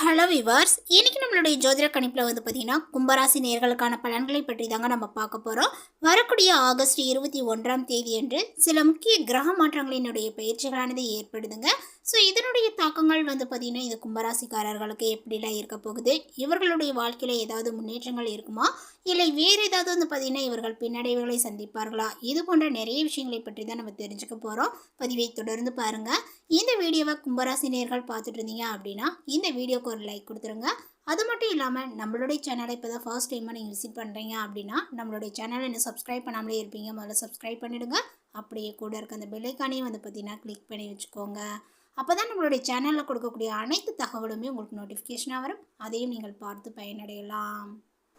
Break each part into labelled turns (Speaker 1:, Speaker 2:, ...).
Speaker 1: Hello viewers, இன்னைக்கு நம்மளுடைய ஜோதிட கணிப்பில் பார்த்தீங்கன்னா கும்பராசி நேர்களுக்கான பலன்களை பற்றி தாங்க நம்ம பார்க்க போகிறோம். வரக்கூடிய ஆகஸ்ட் 21ஆம் தேதி அன்று சில முக்கிய கிரக மாற்றங்களினுடைய பயிற்சிகளானது ஏற்படுதுங்க. ஸோ இதனுடைய தாக்கங்கள் பார்த்தீங்கன்னா இந்த கும்பராசிக்காரர்களுக்கு எப்படிலாம் இருக்க போகுது, இவர்களுடைய வாழ்க்கையில் ஏதாவது முன்னேற்றங்கள் இருக்குமா, இல்லை வேறு ஏதாவது பார்த்தீங்கன்னா இவர்கள் பின்னடைவுகளை சந்திப்பார்களா, இது போன்ற நிறைய விஷயங்களை பற்றி தான் நம்ம தெரிஞ்சுக்க போகிறோம். பதிவை தொடர்ந்து பாருங்கள். இந்த வீடியோவை கும்பராசி நேர்கள் பார்த்துட்டு இருந்தீங்க அப்படின்னா இந்த வீடியோக்கு ஒரு லைக் கொடுத்துருங்க. அது மட்டும் இல்லாமல் நம்மளுடைய சேனலை இப்போ தான் ஃபர்ஸ்ட் டைமாக நீங்கள் விசிட் பண்ணுறீங்க அப்படின்னா நம்மளுடைய சேனலை இன்னும் சப்ஸ்கிரைப் பண்ணாமலே இருப்பீங்க, முதல்ல சப்ஸ்கிரைப் பண்ணிவிடுங்க. அப்படியே கூட இருக்க அந்த பெல்லைக்கானையும் பார்த்தீங்கன்னா கிளிக் பண்ணி வச்சுக்கோங்க. அப்போ தான் நம்மளுடைய சேனலில் கொடுக்கக்கூடிய அனைத்து தகவலுமே உங்களுக்கு நோட்டிஃபிகேஷனாக வரும், அதையும் நீங்கள் பார்த்து பயனடையலாம்.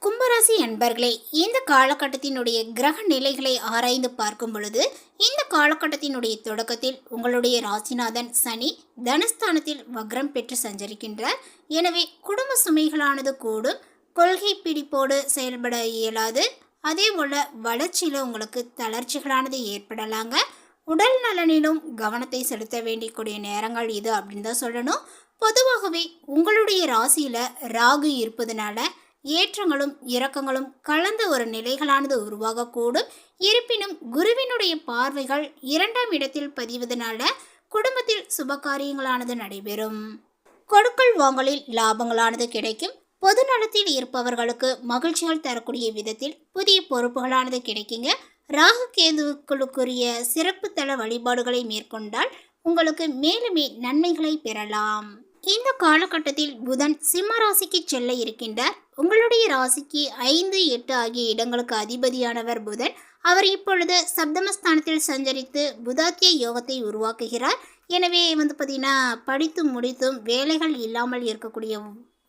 Speaker 1: கும்பராசி அன்பர்களே, இந்த காலகட்டத்தினுடைய கிரக நிலைகளை ஆராய்ந்து பார்க்கும் பொழுது இந்த காலகட்டத்தினுடைய தொடக்கத்தில் உங்களுடைய ராசிநாதன் சனி தனஸ்தானத்தில் வக்ரம் பெற்று சஞ்சரிக்கின்றார். எனவே குடும்ப சுமைகளானது கூடும், கொள்கை பிடிப்போடு செயல்பட இயலாது, அதே போல் வளர்ச்சியில் உங்களுக்கு தளர்ச்சிகளானது ஏற்படலாங்க. உடல் நலனிலும் கவனத்தை செலுத்த வேண்டிய நேரங்கள் இது அப்படின்னு தான் சொல்லணும். பொதுவாகவே உங்களுடைய ராசியில் ராகு இருப்பதனால ஏற்றங்களும் இறக்கங்களும் கலந்த ஒரு நிலைகளானது உருவாகக்கூடும். இருப்பினும் குருவினுடைய பார்வைகள் 2ஆம் இடத்தில் பதிவதனால குடும்பத்தில் சுபகாரியங்களானது நடைபெறும். கொடுக்கல் வாங்கலில் லாபங்களானது கிடைக்கும். பொது நலத்தில் இருப்பவர்களுக்கு மகிழ்ச்சிகள் தரக்கூடிய விதத்தில் புதிய பொறுப்புகளானது கிடைக்குங்க. ராகு கேதுக்களுக்குரிய சிறப்பு தள வழிபாடுகளை மேற்கொண்டால் உங்களுக்கு மேலுமே நன்மைகளை பெறலாம். இந்த காலகட்டத்தில் புதன் சிம்ம ராசிக்கு செல்ல இருக்கின்றார். உங்களுடைய ராசிக்கு 5, 8 ஆகிய இடங்களுக்கு அதிபதியானவர் புதன். அவர் இப்பொழுது சப்தமஸ்தானத்தில் சஞ்சரித்து புதாத்திய யோகத்தை உருவாக்குகிறார். எனவே பார்த்தீங்கன்னா படித்து முடித்தும் வேலைகள் இல்லாமல் இருக்கக்கூடிய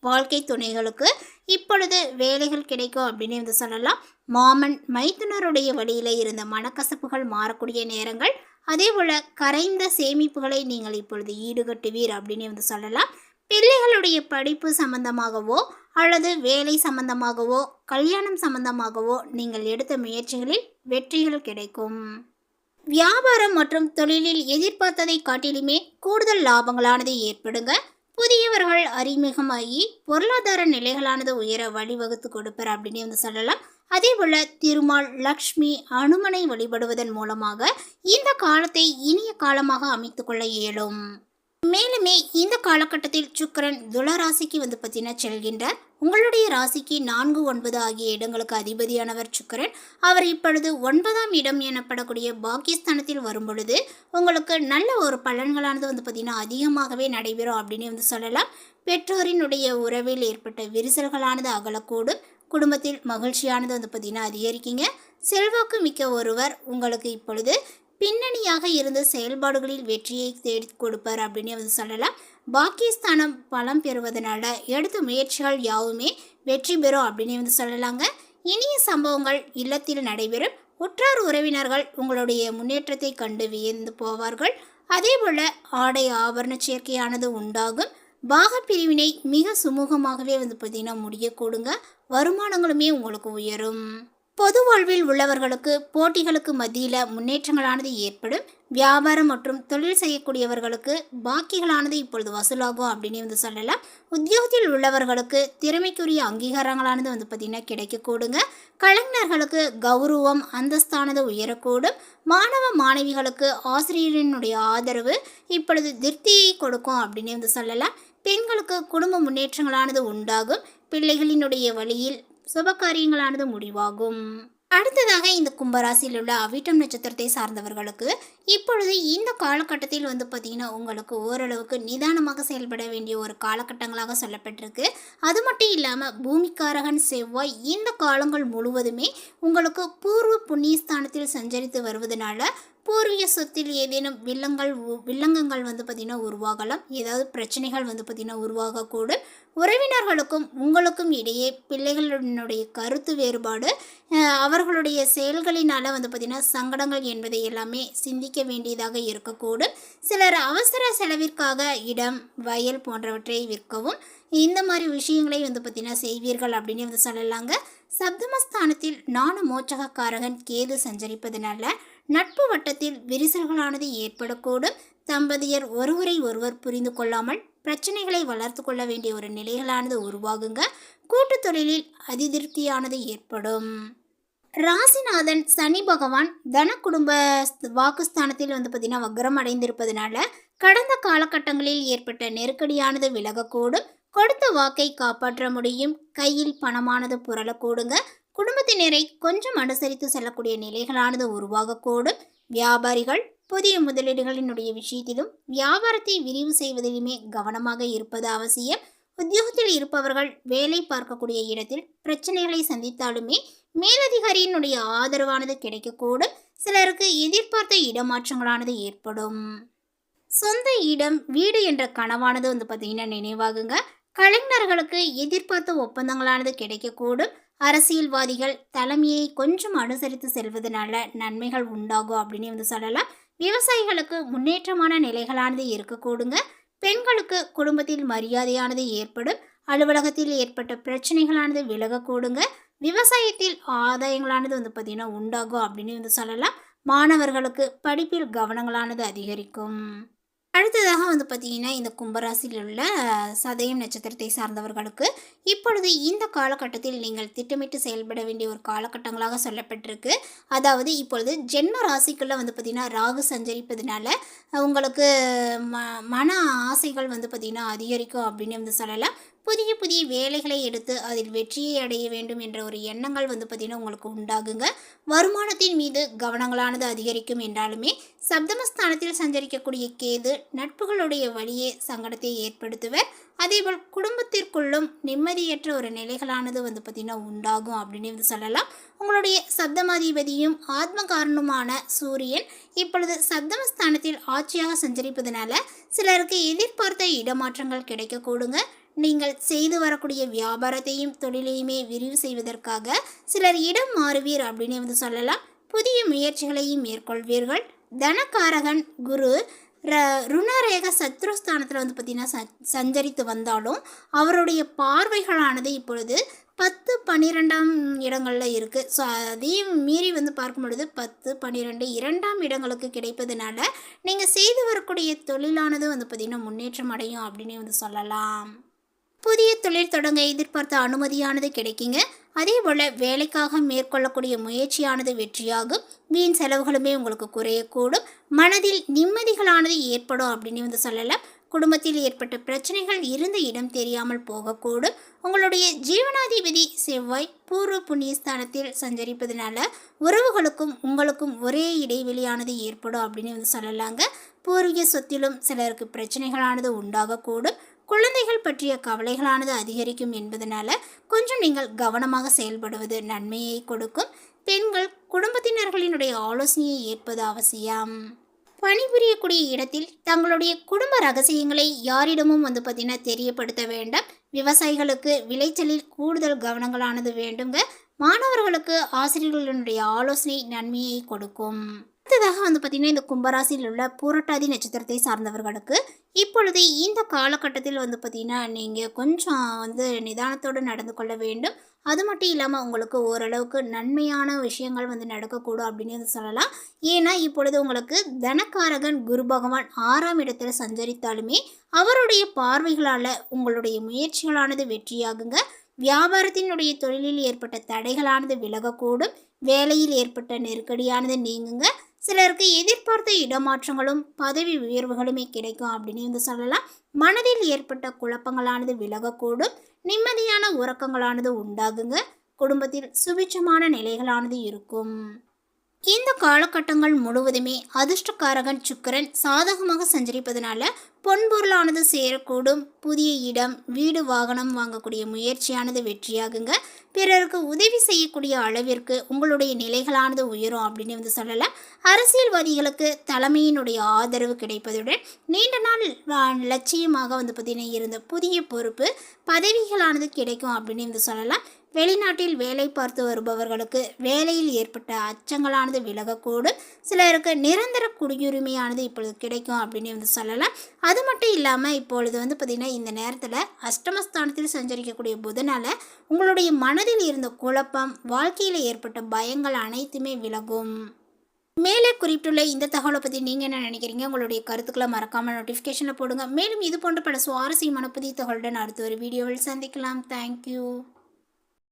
Speaker 1: வாழ்க்கை துணைகளுக்கு இப்பொழுது வேலைகள் கிடைக்கும் அப்படின்னு சொல்லலாம். மாமன் மைத்துனருடைய வழியில் இருந்த மனக்கசப்புகள் மாறக்கூடிய நேரங்கள், அதே போல் கரைந்த சேமிப்புகளை நீங்கள் இப்பொழுது ஈடுகட்டுவீர் அப்படின்னு சொல்லலாம். பிள்ளைகளுடைய படிப்பு சம்பந்தமாகவோ அல்லது வேலை சம்பந்தமாகவோ கல்யாணம் சம்பந்தமாகவோ நீங்கள் எடுத்த முயற்சிகளில் வெற்றிகள் கிடைக்கும். வியாபாரம் மற்றும் தொழிலில் எதிர்பார்த்ததை காட்டிலுமே கூடுதல் லாபங்களானது ஏற்படுங்க. புதியவர்கள் அறிமுகமாகி பொருளாதார நிலைகளானது உயர வழிவகுத்து கொடுப்பார் அப்படின்னு சொல்லலாம். அதே போல் திருமால், லக்ஷ்மி, அனுமனை வழிபடுவதன் மூலமாக இந்த காலத்தை இனிய காலமாக அமைத்து கொள்ள இயலும். மேலுமே இந்த காலகட்டத்தில் சுக்கிரன் துளராசிக்கு பார்த்தீங்கன்னா செல்கின்றார். உங்களுடைய ராசிக்கு 4, 9 ஆகிய இடங்களுக்கு அதிபதியானவர் சுக்கிரன். அவர் இப்பொழுது 9ஆம் இடம் எனப்படக்கூடிய பாக்கியஸ்தானத்தில் வரும் பொழுது உங்களுக்கு நல்ல ஒரு பலன்களானது பார்த்தீங்கன்னா அதிகமாகவே நடைபெறும் அப்படின்னு சொல்லலாம். பெற்றோரினுடைய உறவில் ஏற்பட்ட விரிசல்களானது அகலக்கூடும். குடும்பத்தில் மகிழ்ச்சியானது பார்த்தீங்கன்னா அதிகரிக்குங்க. செல்வாக்கு மிக்க ஒருவர் உங்களுக்கு இப்பொழுது பின்னணியாக இருந்து செயல்பாடுகளில் வெற்றியை தேடி கொடுப்பார் அப்படின்னு சொல்லலாம். பாக்கியஸ்தானம் பலம் பெறுவதனால எடுத்த முயற்சிகள் யாவுமே வெற்றி பெறும் அப்படின்னு சொல்லலாங்க. இனிய சம்பவங்கள் இல்லத்தில் நடைபெறும். உற்றார் உறவினர்கள் உங்களுடைய முன்னேற்றத்தை கண்டு வியந்து போவார்கள். அதே போல் ஆடை ஆபரண சேர்க்கையானது உண்டாகும். பாகப்பிரிவினை மிக சுமூகமாகவே பார்த்தீங்கன்னா முடியக்கூடுங்க. வருமானங்களுமே உங்களுக்கு உயரும். பொது வாழ்வில் உள்ளவர்களுக்கு போட்டிகளுக்கு மத்தியில் முன்னேற்றங்களானது ஏற்படும். வியாபாரம் மற்றும் தொழில் செய்யக்கூடியவர்களுக்கு பாக்கிகளானது இப்பொழுது வசூலாகும் அப்படின்னு சொல்லலாம். உத்தியோகத்தில் உள்ளவர்களுக்கு திறமைக்குரிய அங்கீகாரங்களானது பார்த்தீங்கன்னா கிடைக்கக்கூடுங்க. கலைஞர்களுக்கு கௌரவம் அந்தஸ்தானது உயரக்கூடும். மாணவ மாணவிகளுக்கு ஆசிரியரினுடைய ஆதரவு இப்பொழுது திருப்தியை கொடுக்கும் அப்படின்னு சொல்லலாம். பெண்களுக்கு குடும்ப முன்னேற்றங்களானது உண்டாகும். பிள்ளைகளினுடைய வழியில் சுபகாரியங்களானது முடிவாகும். அடுத்ததாக இந்த கும்பராசியில் உள்ள அவிட்டம் நட்சத்திரத்தை சார்ந்தவர்களுக்கு இப்பொழுது இந்த காலகட்டத்தில் பார்த்தீங்கன்னா உங்களுக்கு ஓரளவுக்கு நிதானமாக செயல்பட வேண்டிய ஒரு காலகட்டங்களாக சொல்லப்பட்டிருக்கு. அது மட்டும் இல்லாமல் பூமிக்காரகன் செவ்வாய் இந்த காலங்கள் முழுவதுமே உங்களுக்கு பூர்வ புண்ணியஸ்தானத்தில் சஞ்சரித்து வருவதனால பூர்வீக சொத்தில் ஏதேனும் வில்லங்கங்கள் பார்த்தீங்கன்னா உருவாகலாம். ஏதாவது பிரச்சனைகள் பார்த்தீங்கன்னா உருவாகக்கூடும். உறவினர்களுக்கும் உங்களுக்கும் இடையே பிள்ளைகளுடைய கருத்து வேறுபாடு, அவர்களுடைய செயல்களினால் பார்த்தீங்கன்னா சங்கடங்கள் என்பதை எல்லாமே சிந்திக்க வேண்டியதாக இருக்கக்கூடும். சிலர் அவசர செலவிற்காக இடம், வயல் போன்றவற்றை விற்கவும் இந்த மாதிரி விஷயங்களை பார்த்தீங்கன்னா செய்வீர்கள் அப்படின்னு சொல்லலாங்க. சப்தமஸ்தானத்தில் நாண மோட்சகக்காரகன் கேது சஞ்சரிப்பதனால நட்பு வட்டத்தில் விரிசல்களானது ஏற்படக்கூடும். தம்பதியர் ஒருவரை ஒருவர் புரிந்து கொள்ளாமல் பிரச்சனைகளை வளர்த்து கொள்ள வேண்டிய ஒரு நிலைகளானது உருவாகுங்க. கூட்டு தொழிலில் அதிருப்தியானது ஏற்படும். ராசிநாதன் சனி பகவான் தன குடும்ப வாக்குஸ்தானத்தில் பார்த்தீங்கன்னா வக்ரம் அடைந்திருப்பதனால கடந்த காலகட்டங்களில் ஏற்பட்ட நெருக்கடியானது விலகக்கூடும். கொடுத்த வாக்கை காப்பாற்ற முடியும். கையில் பணமானது புரளக்கூடுங்க. குடும்பத்தினரை கொஞ்சம் அனுசரித்து செல்லக்கூடிய நிலைகளானது உருவாகக்கூடும். வியாபாரிகள் புதிய முதலீடுகளினுடைய விஷயத்திலும் வியாபாரத்தை விரிவு செய்வதிலுமே கவனமாக இருப்பது அவசியம். உத்தியோகத்தில் இருப்பவர்கள் வேலை பார்க்கக்கூடிய இடத்தில் பிரச்சனைகளை சந்தித்தாலுமே மேலதிகாரியினுடைய ஆதரவானது கிடைக்கக்கூடும். சிலருக்கு எதிர்பார்த்த இடமாற்றங்களானது ஏற்படும். சொந்த இடம் வீடு என்ற கனவானது பார்த்தீங்கன்னா நினைவாகுங்க. கலைஞர்களுக்கு எதிர்பார்த்த ஒப்பந்தங்களானது கிடைக்கக்கூடும். அரசியல்வாதிகள் தலைமையை கொஞ்சம் அனுசரித்து செல்வதனால நன்மைகள் உண்டாகும் அப்படின்னு சொல்லலாம். விவசாயிகளுக்கு முன்னேற்றமான நிலைகளானது இருக்கக்கூடுங்க. பெண்களுக்கு குடும்பத்தில் மரியாதையானது ஏற்படும். அலுவலகத்தில் ஏற்பட்ட பிரச்சனைகளானது விலகக்கூடுங்க. விவசாயத்தில் ஆதாயங்களானது பார்த்தீங்கன்னா உண்டாகும் அப்படின்னு சொல்லலாம். மாணவர்களுக்கு படிப்பில் கவனங்களானது அதிகரிக்கும். அடுத்ததாக பார்த்தீங்கன்னா இந்த கும்பராசியில் உள்ள சதயம் நட்சத்திரத்தை சார்ந்தவர்களுக்கு இப்பொழுது இந்த காலகட்டத்தில் நீங்கள் திட்டமிட்டு செயல்பட வேண்டிய ஒரு காலகட்டங்களாக சொல்லப்பட்டிருக்கு. அதாவது இப்பொழுது ஜென்ம ராசிக்குள்ளே பார்த்தீங்கன்னா ராகு சஞ்சரிப்பதனால உங்களுக்கு மன ஆசைகள் பார்த்தீங்கன்னா அதிகரிக்கும் அப்படின்னு சொல்லலாம். புதிய புதிய வேலைகளை எடுத்து அதில் வெற்றியை அடைய வேண்டும் என்ற ஒரு எண்ணங்கள் பார்த்தீங்கன்னா உங்களுக்கு உண்டாகுங்க. வருமானத்தின் மீது கவனங்களானது அதிகரிக்கும் என்றாலுமே சப்தமஸ்தானத்தில் சஞ்சரிக்கக்கூடிய கேது நட்புகளுடைய வழியே சங்கடத்தை ஏற்படுத்துவர். அதேபோல் குடும்பத்திற்குள்ளும் நிம்மதியற்ற ஒரு நிலைகளானது பார்த்தீங்கன்னா உண்டாகும் அப்படின்னு சொல்லலாம். உங்களுடைய சப்தமாதிபதியும் ஆத்ம காரணமான சூரியன் இப்பொழுது சப்தமஸ்தானத்தில் ஆட்சியாக சஞ்சரிப்பதனால சிலருக்கு எதிர்பார்த்த இடமாற்றங்கள் கிடைக்கக்கூடுங்க. நீங்கள் செய்து வரக்கூடிய வியாபாரத்தையும் தொழிலையுமே விரிவு செய்வதற்காக சிலர் இடம் மாறுவீர் அப்படின்னு சொல்லலாம். புதிய முயற்சிகளையும் மேற்கொள்வீர்கள். தனக்காரகன் குரு ருணரேக சத்ருஸ்தானத்தில் பார்த்தீங்கன்னா சஞ்சரித்து வந்தாலும் அவருடைய பார்வைகளானது இப்பொழுது 10, 12ஆம் இடங்களில் இருக்குது. ஸோ அதையும் மீறி பார்க்கும் பொழுது 10, 12 2ஆம் இடங்களுக்கு கிடைப்பதனால நீங்கள் செய்து வரக்கூடிய தொழிலானது பார்த்தீங்கன்னா முன்னேற்றம் அடையும் அப்படின்னு சொல்லலாம். புதிய தொழில் தொடங்க எதிர்பார்த்த அனுமதியானது கிடைக்குங்க. அதே போல் வேலைக்காக மேற்கொள்ளக்கூடிய முயற்சியானது வெற்றியாகும். வீண் செலவுகளுமே உங்களுக்கு குறையக்கூடும். மனதில் நிம்மதிகளானது ஏற்படும் அப்படின்னு சொல்லலாம். குடும்பத்தில் ஏற்பட்ட பிரச்சனைகள் இருந்த இடம் தெரியாமல் போகக்கூடும். உங்களுடைய ஜீவனாதிபதி செவ்வாய் பூர்வ புண்ணியஸ்தானத்தில் சஞ்சரிப்பதனால உறவுகளுக்கும் உங்களுக்கும் ஒரே இடைவெளியானது ஏற்படும் அப்படின்னு சொல்லலாங்க. பூர்வீக சொத்திலும் சிலருக்கு பிரச்சனைகளானது உண்டாகக்கூடும். குழந்தைகள் பற்றிய கவலைகளானது அதிகரிக்கும் என்பதனால கொஞ்சம் நீங்கள் கவனமாக செயல்படுவது நன்மையை கொடுக்கும். பெண்கள் குடும்பத்தினர்களினுடைய ஆலோசனையை ஏற்பது அவசியம். பணிபுரியக்கூடிய இடத்தில் தங்களுடைய குடும்ப ரகசியங்களை யாரிடமும் பார்த்தீங்கன்னா தெரியப்படுத்த வேண்டாம். விவசாயிகளுக்கு விளைச்சலில் கூடுதல் கவனங்களானது வேண்டுங்க. மாணவர்களுக்கு ஆசிரியர்களுடைய ஆலோசனை நன்மையை கொடுக்கும். அடுத்ததாக பார்த்தீங்கன்னா இந்த கும்பராசியில் உள்ள பூரட்டாதி நட்சத்திரத்தை சார்ந்தவர்களுக்கு இப்பொழுது இந்த காலகட்டத்தில் பார்த்தீங்கன்னா நீங்கள் கொஞ்சம் நிதானத்தோடு நடந்து கொள்ள வேண்டும். அது மட்டும் இல்லாமல் உங்களுக்கு ஓரளவுக்கு நன்மையான விஷயங்கள் நடக்கக்கூடும் அப்படின்னு சொல்லலாம். ஏன்னா இப்பொழுது உங்களுக்கு தனக்காரகன் குரு பகவான் 6ஆம் இடத்துல சஞ்சரித்தாலுமே அவருடைய பார்வைகளால் உங்களுடைய முயற்சிகளானது வெற்றியாகுங்க. வியாபாரத்தினுடைய தொழிலில் ஏற்பட்ட தடைகளானது விலகக்கூடும். வேலையில் ஏற்பட்ட நெருக்கடியானது நீங்குங்க. சிலருக்கு எதிர்பார்த்த இடமாற்றங்களும் பதவி உயர்வுகளுமே கிடைக்கும் அப்படின்னு சொல்லலாம். மனதில் ஏற்பட்ட குழப்பங்களானது விலகக்கூடும். நிம்மதியான உறக்கங்களானது உண்டாகுங்க. குடும்பத்தில் சுபிட்சமான நிலைகளானது இருக்கும். இந்த காலகட்டங்கள் முழுவதுமே அதிர்ஷ்டக்காரகன் சுக்கிரன் சாதகமாக சஞ்சரிப்பதனால பொன்பொருளானது சேரக்கூடும். புதிய இடம் வீடு வாகனம் வாங்கக்கூடிய முயற்சியானது வெற்றியாகுங்க. பிறருக்கு உதவி செய்யக்கூடிய அளவிற்கு உங்களுடைய நிலைகளானது உயரும் அப்படின்னு சொல்லலாம். அரசியல்வாதிகளுக்கு தலைமையினுடைய ஆதரவு கிடைப்பதுடன் நீண்ட நாள் லட்சியமாக பார்த்தீங்கன்னா இருந்த புதிய பொறுப்பு பதவிகளானது கிடைக்கும் அப்படின்னு சொல்லலாம். வெளிநாட்டில் வேலை பார்த்து வருபவர்களுக்கு வேலையில் ஏற்பட்ட அச்சங்களானது விலகக்கூடும். சிலருக்கு நிரந்தர குடியுரிமையானது இப்பொழுது கிடைக்கும் அப்படின்னு சொல்லலாம். அது மட்டும் இல்லாமல் இப்பொழுது பார்த்திங்கன்னா இந்த நேரத்தில் அஷ்டமஸ்தானத்தில் சஞ்சரிக்கக்கூடிய புதனால் உங்களுடைய மனதில் இருந்த குழப்பம் வாழ்க்கையில் ஏற்பட்ட பயங்கள் அனைத்துமே விலகும். மேலே குறிப்பிட்டுள்ள இந்த தகவலை பற்றி நீங்கள் என்ன நினைக்கிறீங்க? உங்களுடைய கருத்துக்களை மறக்காமல் நோட்டிஃபிகேஷனில் போடுங்க. மேலும் இது போன்ற பல சுவாரஸ்யமான புதிய தகவலுடன் அடுத்த ஒரு வீடியோவில் சந்திக்கலாம். தேங்க்யூ.